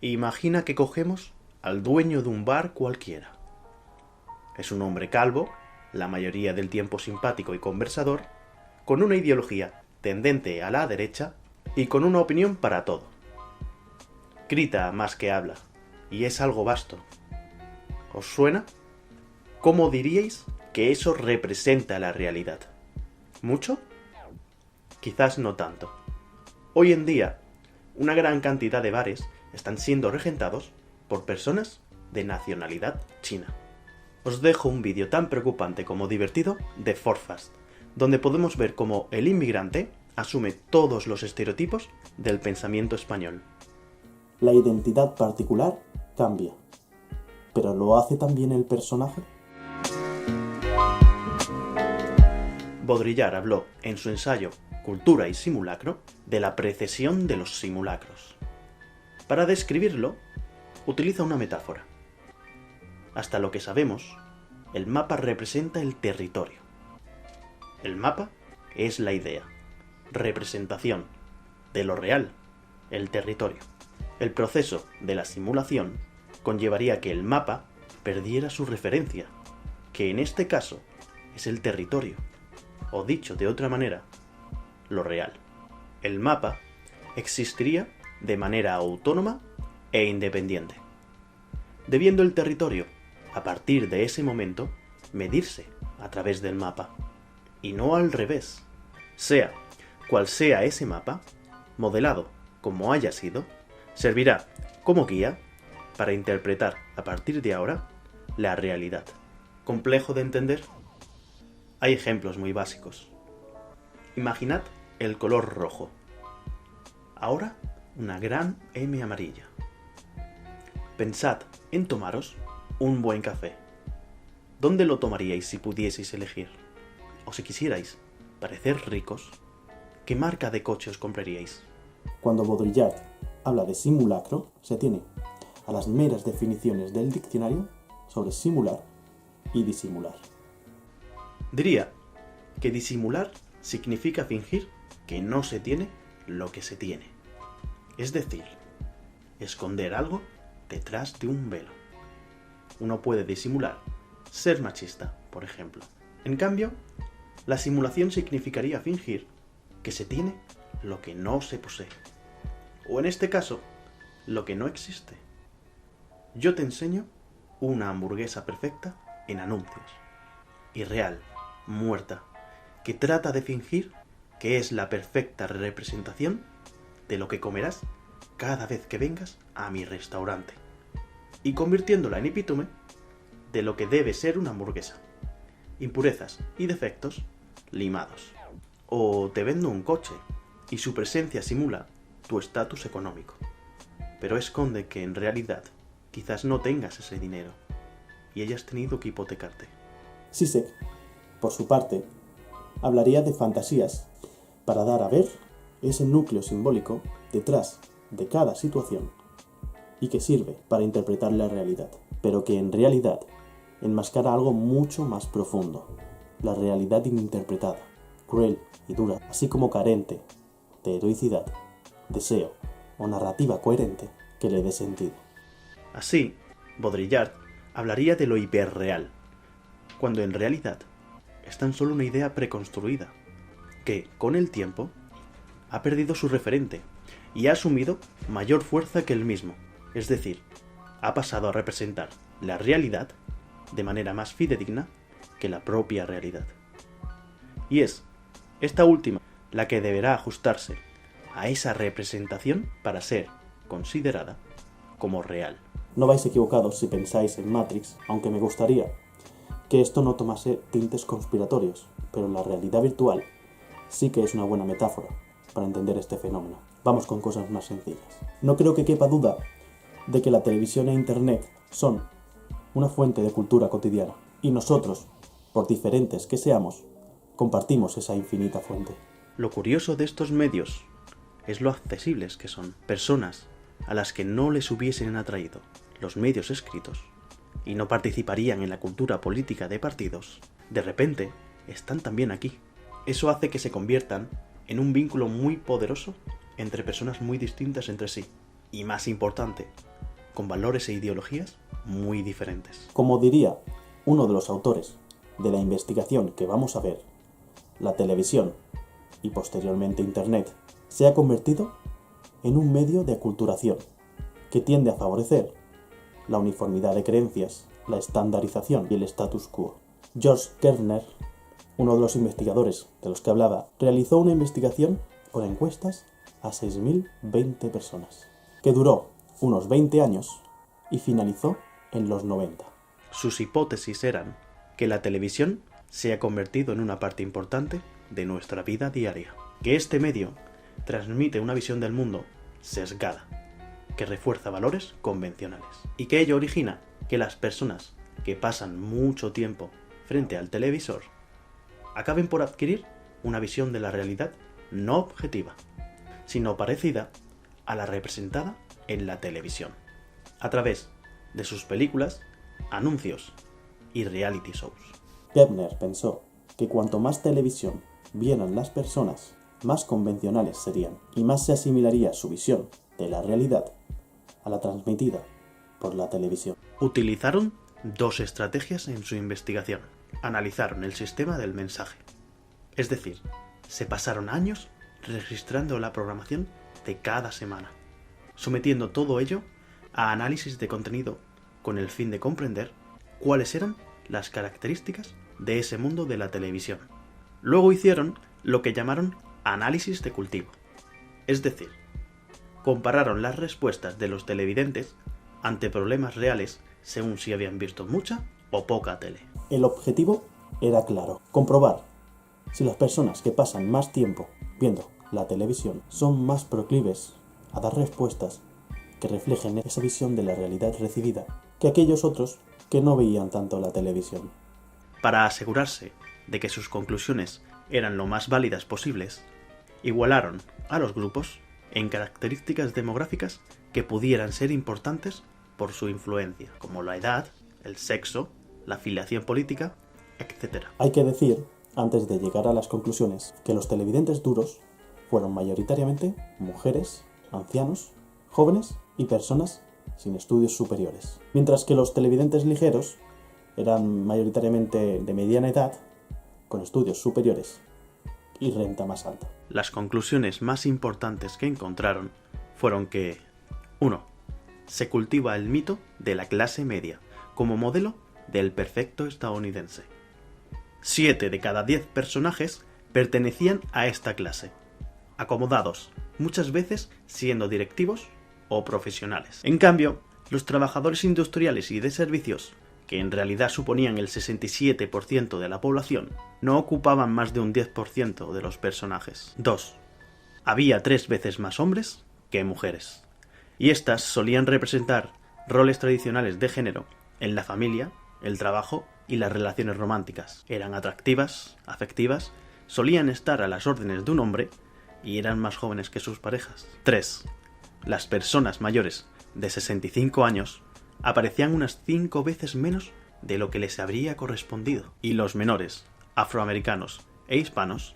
Imagina que cogemos al dueño de un bar cualquiera. Es un hombre calvo, la mayoría del tiempo simpático y conversador, con una ideología tendente a la derecha y con una opinión para todo. Grita más que habla, y es algo vasto. ¿Os suena? ¿Cómo diríais que eso representa la realidad? ¿Mucho? Quizás no tanto. Hoy en día, una gran cantidad de bares están siendo regentados por personas de nacionalidad china. Os dejo un vídeo tan preocupante como divertido de Forfast, donde podemos ver cómo el inmigrante asume todos los estereotipos del pensamiento español. La identidad particular cambia, pero ¿lo hace también el personaje? Baudrillard habló en su ensayo Cultura y simulacro de la precesión de los simulacros. Para describirlo, utiliza una metáfora. Hasta lo que sabemos, el mapa representa el territorio. El mapa es la idea, representación de lo real, el territorio. El proceso de la simulación conllevaría que el mapa perdiera su referencia, que en este caso es el territorio, o dicho de otra manera, lo real. El mapa existiría de manera autónoma e independiente, debiendo el territorio, a partir de ese momento, medirse a través del mapa, y no al revés. Sea cual sea ese mapa, modelado como haya sido, servirá como guía para interpretar a partir de ahora la realidad. ¿Complejo de entender? Hay ejemplos muy básicos. Imaginad el color rojo. Ahora una gran M amarilla. Pensad en tomaros un buen café. ¿Dónde lo tomaríais si pudieseis elegir? O si quisierais parecer ricos, ¿qué marca de coche os compraríais? Cuando Baudrillard habla de simulacro, se tiene a las meras definiciones del diccionario sobre simular y disimular. Diría que disimular significa fingir que no se tiene lo que se tiene. Es decir, esconder algo detrás de un velo. Uno puede disimular ser machista, por ejemplo. En cambio, la simulación significaría fingir que se tiene lo que no se posee. O en este caso, lo que no existe. Yo te enseño una hamburguesa perfecta en anuncios. Irreal, muerta, que trata de fingir que es la perfecta representación de lo que comerás cada vez que vengas a mi restaurante, y convirtiéndola en epítome de lo que debe ser una hamburguesa. Impurezas y defectos limados. O te vendo un coche y su presencia simula tu estatus económico, pero esconde que en realidad quizás no tengas ese dinero y hayas tenido que hipotecarte. Zizek, por su parte, hablaría de fantasías para dar a ver ese núcleo simbólico detrás de cada situación y que sirve para interpretar la realidad, pero que en realidad enmascara algo mucho más profundo, la realidad ininterpretada, cruel y dura, así como carente de heroicidad, deseo o narrativa coherente que le dé sentido. Así, Baudrillard hablaría de lo hiperreal, cuando en realidad es tan solo una idea preconstruida, que, con el tiempo, ha perdido su referente y ha asumido mayor fuerza que él mismo, es decir, ha pasado a representar la realidad de manera más fidedigna que la propia realidad. Y es esta última la que deberá ajustarse a esa representación para ser considerada como real. No vais equivocados si pensáis en Matrix, aunque me gustaría que esto no tomase tintes conspiratorios, pero la realidad virtual sí que es una buena metáfora para entender este fenómeno. Vamos con cosas más sencillas. No creo que quepa duda de que la televisión e internet son una fuente de cultura cotidiana, y nosotros, por diferentes que seamos, compartimos esa infinita fuente. Lo curioso de estos medios es lo accesibles que son. Personas a las que no les hubiesen atraído los medios escritos y no participarían en la cultura política de partidos, de repente están también aquí. Eso hace que se conviertan en un vínculo muy poderoso entre personas muy distintas entre sí. Y más importante, con valores e ideologías muy diferentes. Como diría uno de los autores de la investigación que vamos a ver, la televisión y posteriormente Internet se ha convertido en un medio de aculturación que tiende a favorecer la uniformidad de creencias, la estandarización y el status quo. George Kerner, uno de los investigadores de los que hablaba, realizó una investigación con encuestas a 6.020 personas, que duró unos 20 años y finalizó en los 90. Sus hipótesis eran que la televisión se ha convertido en una parte importante de nuestra vida diaria, que este medio transmite una visión del mundo sesgada, que refuerza valores convencionales, y que ello origina que las personas que pasan mucho tiempo frente al televisor acaben por adquirir una visión de la realidad no objetiva, sino parecida a la representada en la televisión, a través de sus películas, anuncios y reality shows. Kerner pensó que cuanto más televisión vieran las personas, más convencionales serían y más se asimilaría su visión de la realidad a la transmitida por la televisión. Utilizaron dos estrategias en su investigación. Analizaron el sistema del mensaje, es decir, se pasaron años registrando la programación de cada semana, sometiendo todo ello a análisis de contenido con el fin de comprender cuáles eran las características de ese mundo de la televisión. Luego hicieron lo que llamaron análisis de cultivo, es decir, compararon las respuestas de los televidentes ante problemas reales según si habían visto mucha o poca tele. El objetivo era claro: comprobar si las personas que pasan más tiempo viendo la televisión son más proclives a dar respuestas que reflejen esa visión de la realidad recibida que aquellos otros que no veían tanto la televisión. Para asegurarse de que sus conclusiones eran lo más válidas posibles, igualaron a los grupos en características demográficas que pudieran ser importantes por su influencia, como la edad, el sexo, la afiliación política, etc. Hay que decir, antes de llegar a las conclusiones, que los televidentes duros fueron mayoritariamente mujeres, ancianos, jóvenes y personas sin estudios superiores, mientras que los televidentes ligeros eran mayoritariamente de mediana edad, con estudios superiores y renta más alta. Las conclusiones más importantes que encontraron fueron que 1. Se cultiva el mito de la clase media como modelo del perfecto estadounidense. 7 de cada 10 personajes pertenecían a esta clase, acomodados, muchas veces siendo directivos o profesionales. En cambio, los trabajadores industriales y de servicios, que en realidad suponían el 67% de la población, no ocupaban más de un 10% de los personajes. 2. Había 3 veces más hombres que mujeres, y estas solían representar roles tradicionales de género en la familia, el trabajo y las relaciones románticas. Eran atractivas, afectivas, solían estar a las órdenes de un hombre y eran más jóvenes que sus parejas. 3. Las personas mayores de 65 años aparecían unas 5 veces menos de lo que les habría correspondido, y los menores, afroamericanos e hispanos,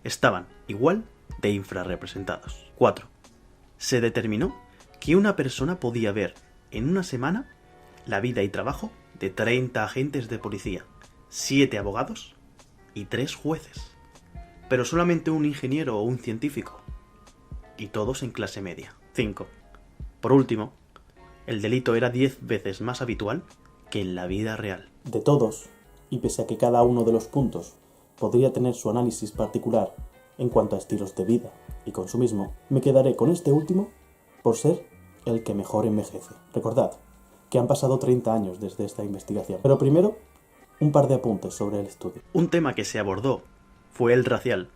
estaban igual de infrarrepresentados. 4. Se determinó que una persona podía ver en una semana la vida y trabajo de 30 agentes de policía, 7 abogados y 3 jueces, pero solamente un ingeniero o un científico, y todos en clase media. 5. Por último, el delito era 10 veces más habitual que en la vida real. De todos, y pese a que cada uno de los puntos podría tener su análisis particular en cuanto a estilos de vida y consumismo, me quedaré con este último por ser el que mejor envejece. Recordad que han pasado 30 años desde esta investigación. Pero primero, un par de apuntes sobre el estudio. Un tema que se abordó fue el racial,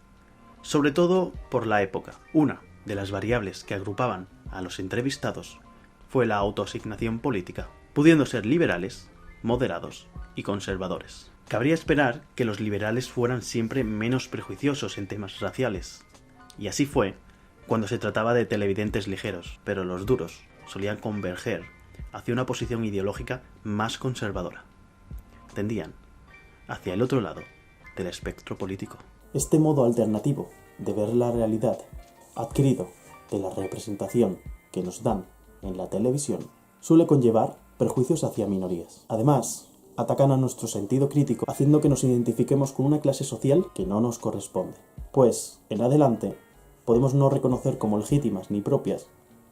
sobre todo por la época. Una de las variables que agrupaban a los entrevistados fue la autoasignación política, pudiendo ser liberales, moderados y conservadores. Cabría esperar que los liberales fueran siempre menos prejuiciosos en temas raciales, y así fue cuando se trataba de televidentes ligeros, pero los duros solían converger hacia una posición ideológica más conservadora. Tendían hacia el otro lado del espectro político. Este modo alternativo de ver la realidad, adquirido de la representación que nos dan en la televisión, suele conllevar prejuicios hacia minorías. Además, atacan a nuestro sentido crítico, haciendo que nos identifiquemos con una clase social que no nos corresponde. Pues, en adelante, podemos no reconocer como legítimas ni propias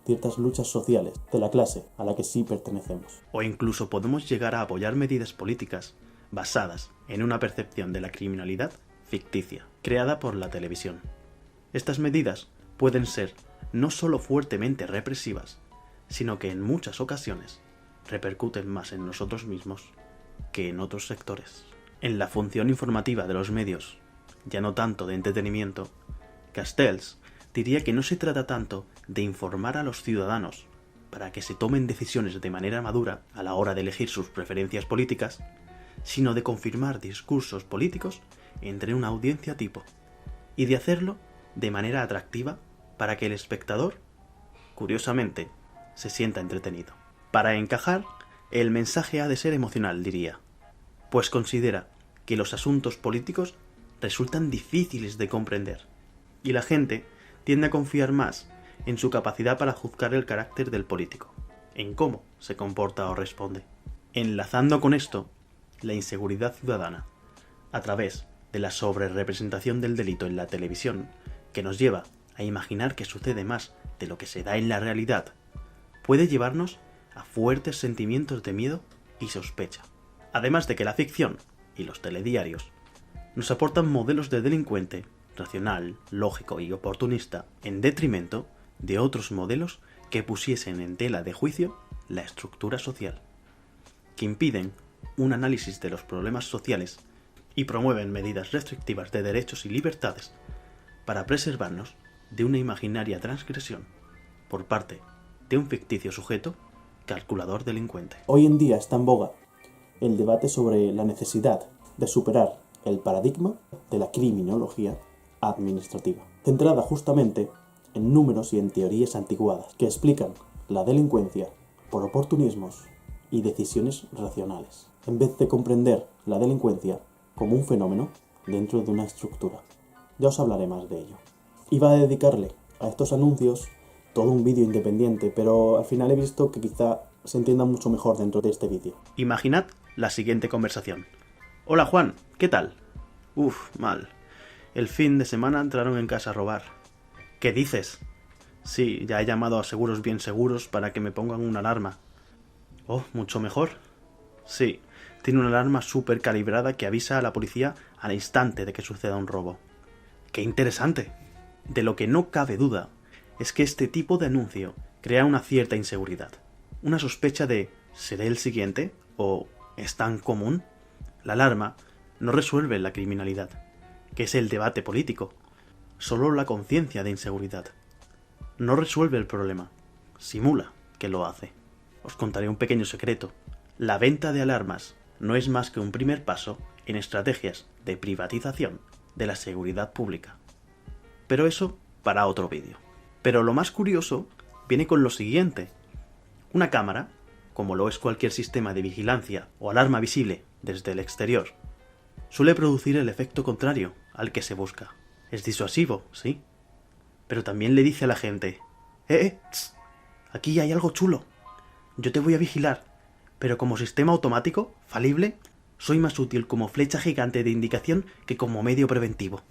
ciertas luchas sociales de la clase a la que sí pertenecemos. O incluso podemos llegar a apoyar medidas políticas basadas en una percepción de la criminalidad ficticia, creada por la televisión. Estas medidas pueden ser no solo fuertemente represivas, sino que en muchas ocasiones repercuten más en nosotros mismos que en otros sectores. En la función informativa de los medios, ya no tanto de entretenimiento, Castells diría que no se trata tanto de informar a los ciudadanos para que se tomen decisiones de manera madura a la hora de elegir sus preferencias políticas, sino de confirmar discursos políticos entre una audiencia tipo, y de hacerlo de manera atractiva para que el espectador, curiosamente, se sienta entretenido. Para encajar, el mensaje ha de ser emocional, diría, pues considera que los asuntos políticos resultan difíciles de comprender, y la gente tiende a confiar más en su capacidad para juzgar el carácter del político, en cómo se comporta o responde. Enlazando con esto, la inseguridad ciudadana, a través de la sobrerepresentación del delito en la televisión, que nos lleva a imaginar que sucede más de lo que se da en la realidad, puede llevarnos a fuertes sentimientos de miedo y sospecha. Además de que la ficción y los telediarios nos aportan modelos de delincuente racional, lógico y oportunista en detrimento de otros modelos que pusiesen en tela de juicio la estructura social, que impiden un análisis de los problemas sociales y promueven medidas restrictivas de derechos y libertades para preservarnos de una imaginaria transgresión por parte de un ficticio sujeto calculador delincuente. Hoy en día está en boga el debate sobre la necesidad de superar el paradigma de la criminología administrativa, centrada justamente en números y en teorías antiguadas que explican la delincuencia por oportunismos y decisiones racionales, en vez de comprender la delincuencia como un fenómeno dentro de una estructura. Ya os hablaré más de ello. Iba a dedicarle a estos anuncios todo un vídeo independiente, pero al final he visto que quizá se entienda mucho mejor dentro de este vídeo. Imaginad la siguiente conversación. Hola Juan, ¿qué tal? Mal. El fin de semana entraron en casa a robar. ¿Qué dices? Sí, ya he llamado a Seguros Bien Seguros para que me pongan una alarma. Oh, mucho mejor. Sí, tiene una alarma súper calibrada que avisa a la policía al instante de que suceda un robo. ¡Qué interesante! De lo que no cabe duda es que este tipo de anuncio crea una cierta inseguridad. Una sospecha de ¿seré el siguiente? ¿O es tan común? La alarma no resuelve la criminalidad, que es el debate político, solo la conciencia de inseguridad. No resuelve el problema, simula que lo hace. Os contaré un pequeño secreto. La venta de alarmas no es más que un primer paso en estrategias de privatización de la seguridad pública. Pero eso para otro vídeo. Pero lo más curioso viene con lo siguiente. Una cámara, como lo es cualquier sistema de vigilancia o alarma visible desde el exterior, suele producir el efecto contrario al que se busca. Es disuasivo, sí, pero también le dice a la gente, tss, aquí hay algo chulo. Yo te voy a vigilar, pero como sistema automático, falible, soy más útil como flecha gigante de indicación que como medio preventivo.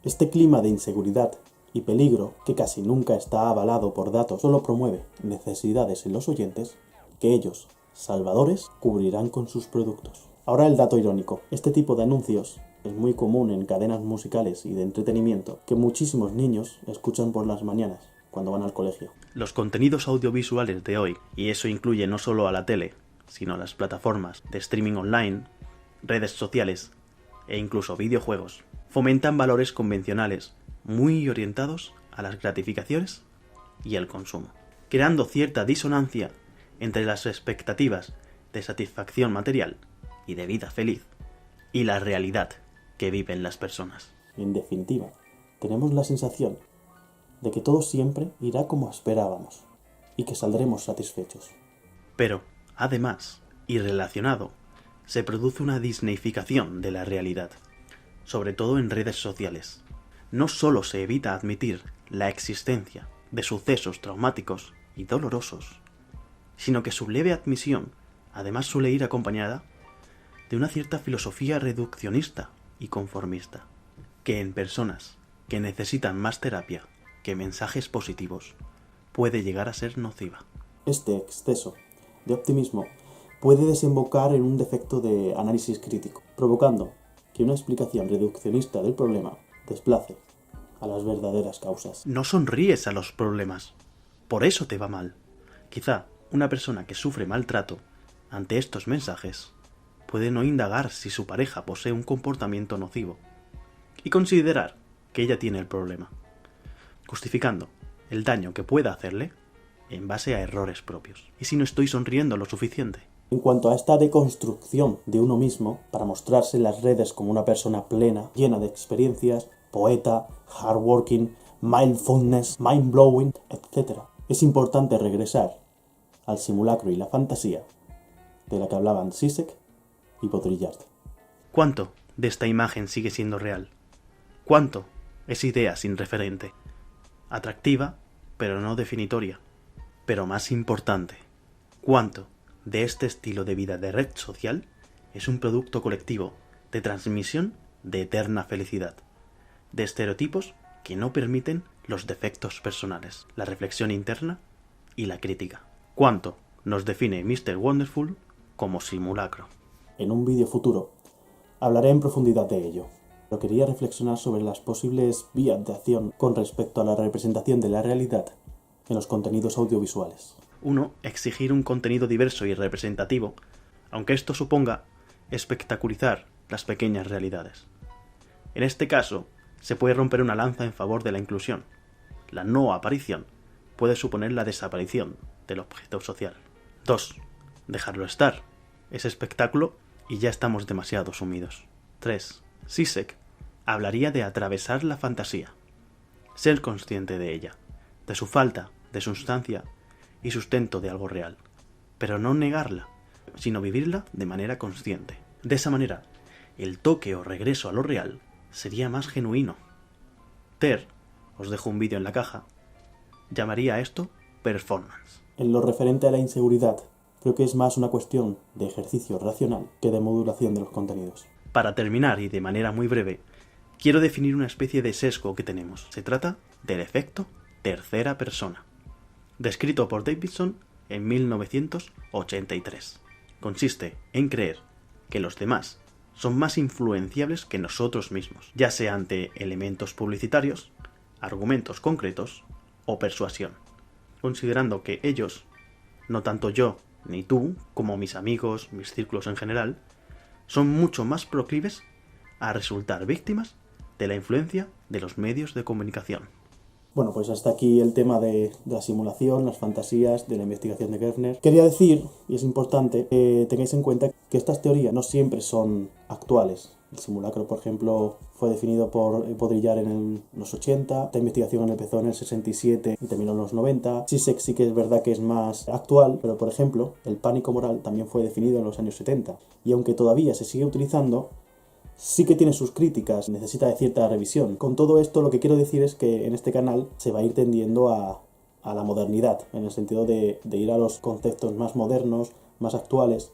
Este clima de inseguridad y peligro, que casi nunca está avalado por datos, solo promueve necesidades en los oyentes que ellos, salvadores, cubrirán con sus productos. Ahora el dato irónico. Este tipo de anuncios es muy común en cadenas musicales y de entretenimiento que muchísimos niños escuchan por las mañanas cuando van al colegio. Los contenidos audiovisuales de hoy, y eso incluye no solo a la tele, sino a las plataformas de streaming online, redes sociales e incluso videojuegos, fomentan valores convencionales muy orientados a las gratificaciones y al consumo, creando cierta disonancia entre las expectativas de satisfacción material y de vida feliz y la realidad que viven las personas. En definitiva, tenemos la sensación de que todo siempre irá como esperábamos y que saldremos satisfechos. Pero, además, y relacionado, se produce una disneyficación de la realidad, sobre todo en redes sociales. No solo se evita admitir la existencia de sucesos traumáticos y dolorosos, sino que su leve admisión además suele ir acompañada de una cierta filosofía reduccionista y conformista, que en personas que necesitan más terapia que mensajes positivos puede llegar a ser nociva. Este exceso de optimismo puede desembocar en un defecto de análisis crítico, provocando que una explicación reduccionista del problema desplace a las verdaderas causas. No sonríes a los problemas, por eso te va mal. Quizá una persona que sufre maltrato ante estos mensajes puede no indagar si su pareja posee un comportamiento nocivo y considerar que ella tiene el problema, justificando el daño que pueda hacerle en base a errores propios. ¿Y si no estoy sonriendo lo suficiente? En cuanto a esta deconstrucción de uno mismo para mostrarse en las redes como una persona plena, llena de experiencias, poeta, hardworking, mindfulness, mind-blowing, etc., es importante regresar al simulacro y la fantasía de la que hablaban Zizek y Baudrillard. ¿Cuánto de esta imagen sigue siendo real? ¿Cuánto es idea sin referente? Atractiva, pero no definitoria. Pero más importante, ¿cuánto de este estilo de vida de red social es un producto colectivo de transmisión de eterna felicidad, de estereotipos que no permiten los defectos personales, la reflexión interna y la crítica? ¿Cuánto nos define Mr. Wonderful como simulacro? En un vídeo futuro hablaré en profundidad de ello, pero quería reflexionar sobre las posibles vías de acción con respecto a la representación de la realidad en los contenidos audiovisuales. 1. Exigir un contenido diverso y representativo, aunque esto suponga espectacularizar las pequeñas realidades. En este caso, se puede romper una lanza en favor de la inclusión. La no aparición puede suponer la desaparición del objeto social. 2. Dejarlo estar. Es espectáculo y ya estamos demasiado sumidos. 3. Zizek hablaría de atravesar la fantasía, ser consciente de ella, de su falta de sustancia y sustento de algo real, pero no negarla, sino vivirla de manera consciente. De esa manera, el toque o regreso a lo real sería más genuino. Ter, os dejo un vídeo en la caja, llamaría a esto performance. En lo referente a la inseguridad, creo que es más una cuestión de ejercicio racional que de modulación de los contenidos. Para terminar, y de manera muy breve, quiero definir una especie de sesgo que tenemos. Se trata del efecto tercera persona, descrito por Davidson en 1983. Consiste en creer que los demás son más influenciables que nosotros mismos, ya sea ante elementos publicitarios, argumentos concretos o persuasión, considerando que ellos, no tanto yo ni tú, como mis amigos, mis círculos en general, son mucho más proclives a resultar víctimas de la influencia de los medios de comunicación. Bueno, pues hasta aquí el tema de la simulación, las fantasías, de la investigación de Gertner. Quería decir, y es importante, que tengáis en cuenta que estas teorías no siempre son actuales. El simulacro, por ejemplo, fue definido por Baudrillard en los 80, la investigación empezó en el 67 y terminó en los 90. Zizek sí que es verdad que es más actual, pero por ejemplo, el pánico moral también fue definido en los años 70. Y aunque todavía se sigue utilizando, sí que tiene sus críticas, necesita de cierta revisión. Con todo esto lo que quiero decir es que en este canal se va a ir tendiendo a la modernidad, en el sentido de ir a los conceptos más modernos, más actuales,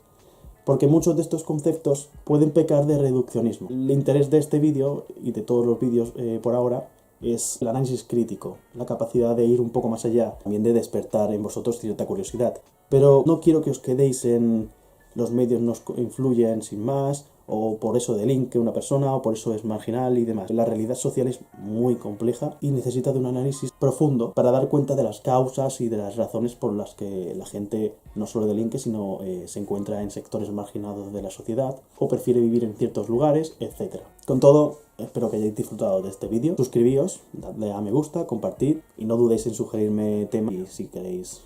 porque muchos de estos conceptos pueden pecar de reduccionismo. El interés de este vídeo y de todos los vídeos por ahora es el análisis crítico, la capacidad de ir un poco más allá, también de despertar en vosotros cierta curiosidad. Pero no quiero que os quedéis en los medios nos influyen sin más, o por eso delinque una persona, o por eso es marginal y demás. La realidad social es muy compleja y necesita de un análisis profundo para dar cuenta de las causas y de las razones por las que la gente no solo delinque, sino se encuentra en sectores marginados de la sociedad, o prefiere vivir en ciertos lugares, etc. Con todo, espero que hayáis disfrutado de este vídeo. Suscribíos, dadle a me gusta, compartid y no dudéis en sugerirme temas si queréis.